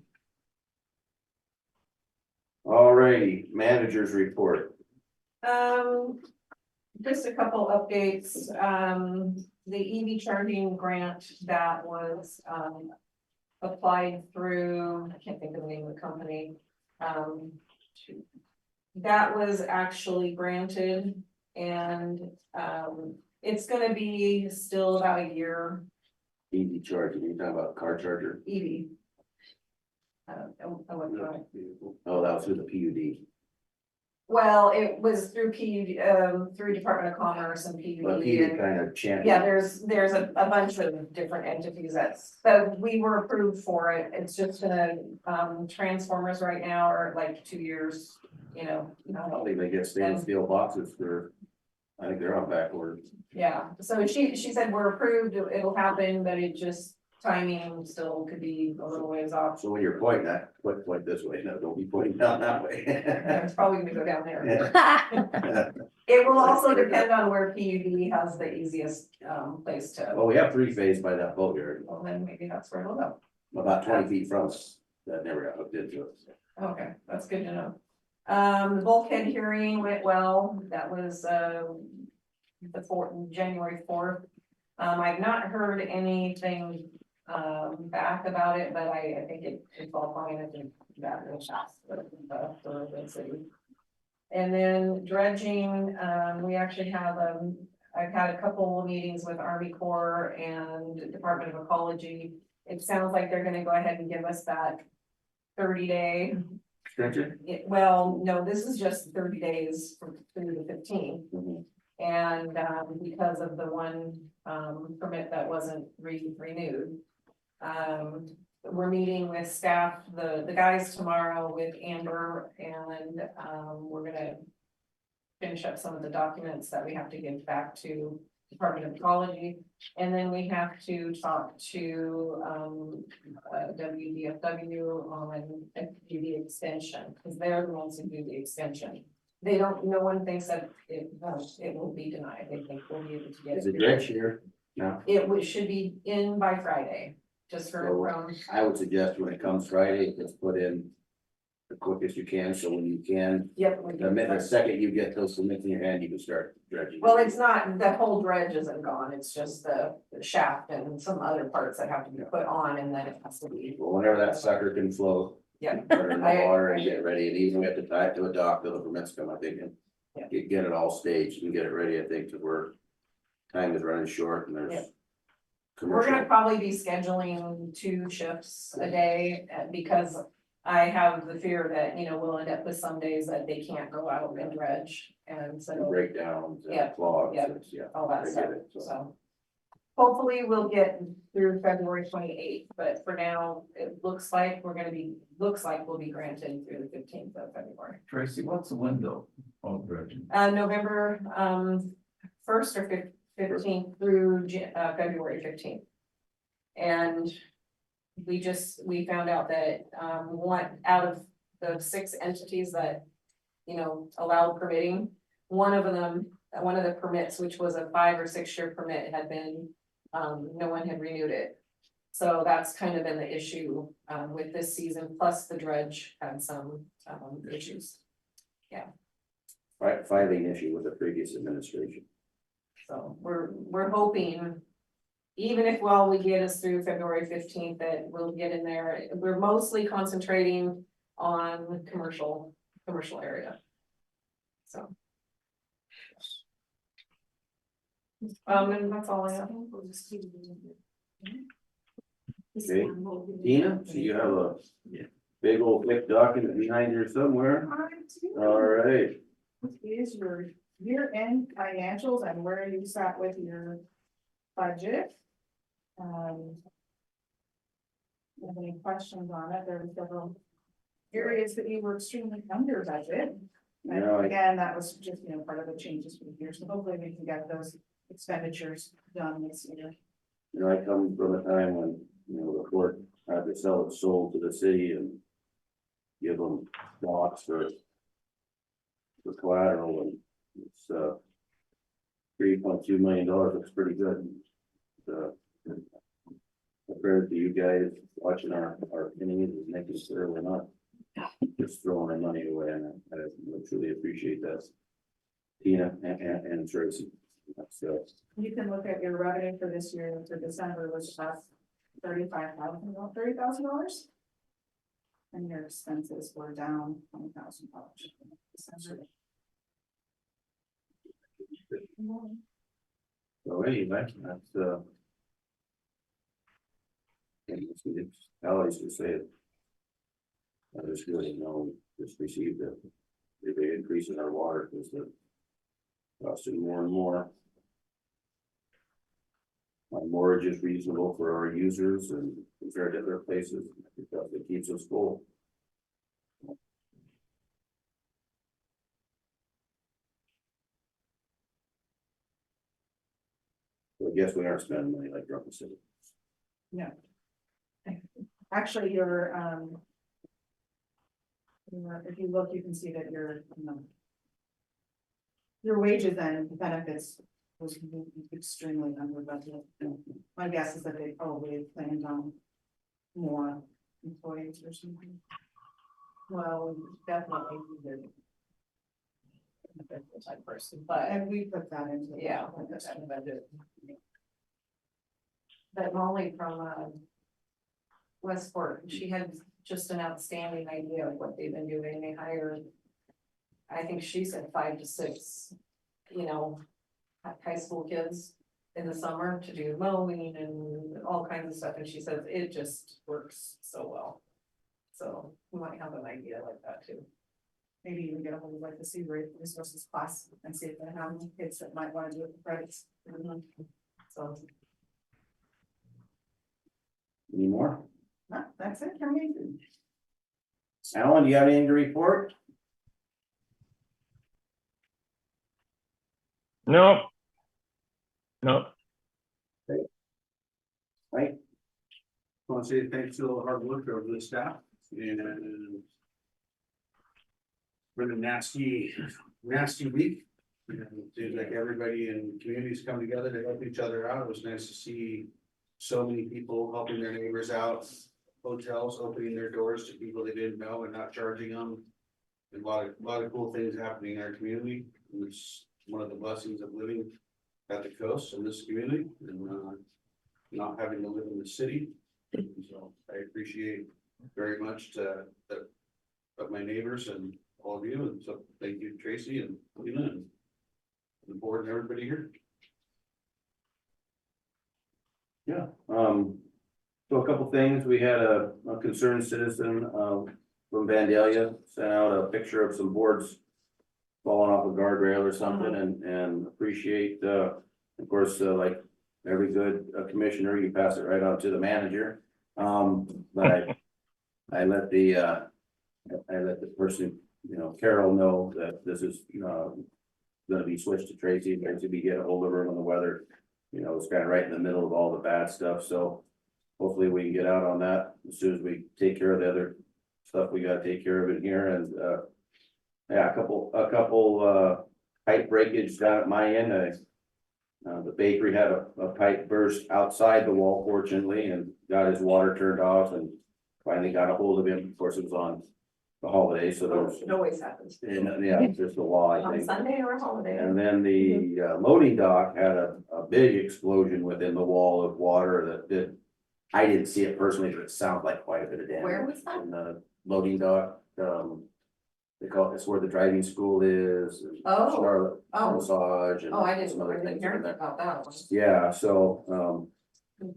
All righty, managers report. Just a couple updates, the EV charging grant that was, applied through, I can't think of the name of the company. That was actually granted and, it's gonna be still about a year, EV charging, you're talking about car charger? EV. Electronic. Oh, that was through the PUD. Well, it was through PUD, through Department of Commerce and But PUD. PUD and- kind of championed. Yeah, there's a bunch of different entities so we were approved for it. It's just gonna, transformers right now are like 2 years, you know. I don't think they get stainless steel boxes for, I think they're on back order. Yeah, so she said we're approved, it'll happen, but it just timing still could be a little ways off. So when you're pointing that, point this way, no, don't be pointing down that way. It's probably gonna go down there. Yeah. It will also depend on where PUD has the easiest, place to, Well, we have 3-phase by that boatyard, well, then maybe that's where it'll go. about 20 feet from us, that never got hooked into us. Okay, that's good to know. The bulkhead hearing went well. That was, January 4th. I've not heard anything, back about it, but I think it's all fine. I think that will pass for the city. And then dredging, we actually have, I've had a couple of meetings with Army Corps and Department of Ecology. It sounds like they're gonna go ahead and give us that 30-day. Extension? Well, no, this is just 30 days through the 15th. Mhm. And because of the one permit that wasn't renewed. We're meeting with staff, the guys tomorrow with Amber, and we're gonna finish up some of the documents that we have to give back to Department of Ecology. And then we have to talk to WDFW on the extension, because they're the ones who do the extension. They don't, no one thinks that it will be denied. They think we'll be able to get Is it dredge here? No, should be in by Friday, just for, from, I would suggest when it comes Friday, let's put in the quickest you can, so when you can, yep. the second you get those submits in your hand, you can start dredging. Well, it's not, the whole dredge isn't gone. It's just the shaft and some other parts that have to be put on, and then it has to be. Well, whenever that sucker can flow. Yeah. Put it in the water and get ready, and even we have to tie it to a dock till the permits come, I think, and Yeah. get it all staged and get it ready, I think, to work. Time is running short and Yeah. there's We're gonna commercial. probably be scheduling 2 shifts a day, because I have the fear that, we'll end up with some days that they can't go out and dredge, and so Breakdowns, Yeah, clogs, yeah. yeah. all that I get stuff, it, so. so. Hopefully we'll get through February 28th, but for now, it looks like we'll be granted through the 15th of February. Tracy, what's the window on dredging? November, 1st or 15th through, February 15th. And we found out that, one out of the 6 entities that, allowed permitting, one of the permits, which was a 5 or 6 year permit, had been, no one had renewed it. So that's kind of been the issue, with this season, plus the dredge had some, issues. Filing issue with the previous administration. So we're hoping, even if all we get is through February 15th, that we'll get in there. We're mostly concentrating on commercial area. So. And that's all I have. Okay, Dina, so you have a big old thick document behind here somewhere. All right, Is your year-end financials and where you sat with your budget. Have any questions on it? There were several areas that you were extremely under budget. And Yeah, again, that was just, part of the changes for the year, so hopefully we can get those expenditures done this year. I come from a time when, the court had to sell its soul to the city and give them blocks for collateral, and it's, $3.2 million, looks pretty good. Compared to you guys watching our opinions, is making sure we're not just throwing our money away, and I truly appreciate that. Tina and Tracy. So, You can look at your revenue for this year, for December was about $30,000. And your expenses were down $20,000. so anyway, that's, Alex would say it. I just really just received a big increase in our water, because the costing more and more. My mortgage is reasonable for our users and compared to other places, because it keeps us full. So I guess we aren't spending money like Drummond City. Actually, if you look, you can see that your wages and benefits was extremely under budget. My guess is that they probably planned on more employees or something. Well, definitely. Type person, but And we put that into. yeah, that's kind of budget. But Molly from Westport, she had just an outstanding idea of what they've been doing. They hired, I think she said 5 to 6, high school kids in the summer to do mowing and all kinds of stuff. And she says it just works so well. So we might have an idea like that too. Maybe even get a hold of like the Seabury Resources class and see if they have any kids that might want to do it for credits. So Any more? No, that's it for me. Alan, you have anything to report? No. No. Right? I want to say thanks to all the hard work of the staff and for the nasty week. And it seems like everybody in communities come together to help each other out. It was nice to see so many people helping their neighbors out. Hotels opening their doors to people they didn't know and not charging them. And a lot of cool things happening in our community. It's one of the blessings of living at the coast in this community and not having to live in the city. So I appreciate very much of my neighbors and all of you, and so thank you, Tracy and Lena and the board and everybody here. Yeah, so a couple things, we had a concerned citizen, from Vandalia, sent out a picture of some boards falling off a guardrail or something, and appreciate, of course, like every good commissioner, you pass it right on to the manager. But I let the person, you know, Carol, know that this is, gonna be switched to Tracy, and to be get a hold of her when the weather, you know, it's kind of right in the middle of all the bad stuff, so hopefully we can get out on that as soon as we take care of the other stuff we gotta take care of in here, and, yeah, a couple pipe breakage down at my end, the bakery had a pipe burst outside the wall fortunately, and got his water turned off, and finally got a hold of him, of course, it was on the holiday, so there was, It always happens. and, yeah, it's just the law, I On think. Sunday or holiday. And then the loading dock had a big explosion within the wall of water that did. I didn't see it personally, but it sounded like quite a bit of damage. Where was that? In the loading dock, they call it, it's where the driving school is. and Oh, Charlotte oh. Massage and Oh, I some other didn't things hear in there. about that one. Yeah, so,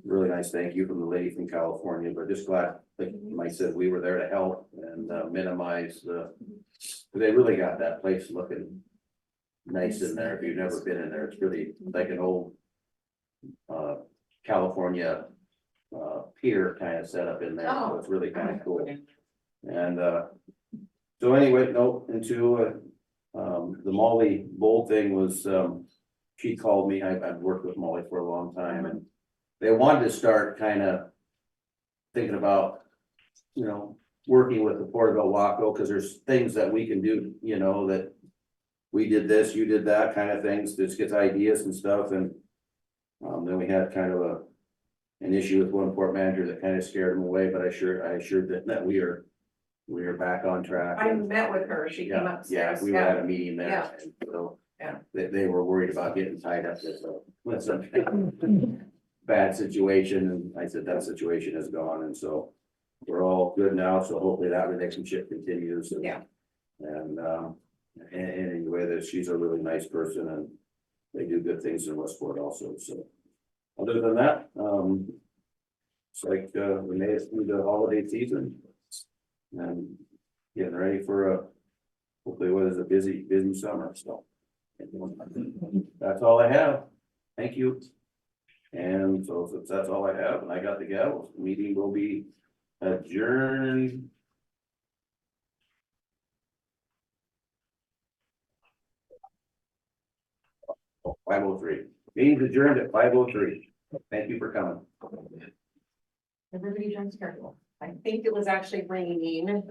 really nice thank you from the lady from California, but just glad, like Mike said, we were there to help and minimize the. They really got that place looking nice in there. If you've never been in there, it's really like an old California pier kind of setup in there, so it's really kind of cool. And so anyway, no, into the Molly Bowl thing was, she called me, I've worked with Molly for a long time, and they wanted to start kind of thinking about, you know, working with the Port of Ilwaco, because there's things that we can do, you know, that we did this, you did that kind of things, just get ideas and stuff, and then we had kind of an issue with one port manager that kind of scared him away, but I assured that we are back on track. I met with her, she came Yeah, upstairs. we were at a meeting there, Yeah. and so. Yeah. They were worried about getting tied up with some bad situation, and I said that situation is gone, and so. We're all good now, so hopefully that relationship continues. And, Yeah. And, anyway, that she's a really nice person, and they do good things in Westport also, so. Other than that, it's like, we made it through the holiday season. And getting ready for hopefully what is a busy summer, so. That's all I have. Thank you. And so since that's all I have, and I got the gavel, the meeting will be adjourned. 5:03. Meeting's adjourned at 5:03. Thank you for coming. Everybody drinks careful. I think it was actually raining.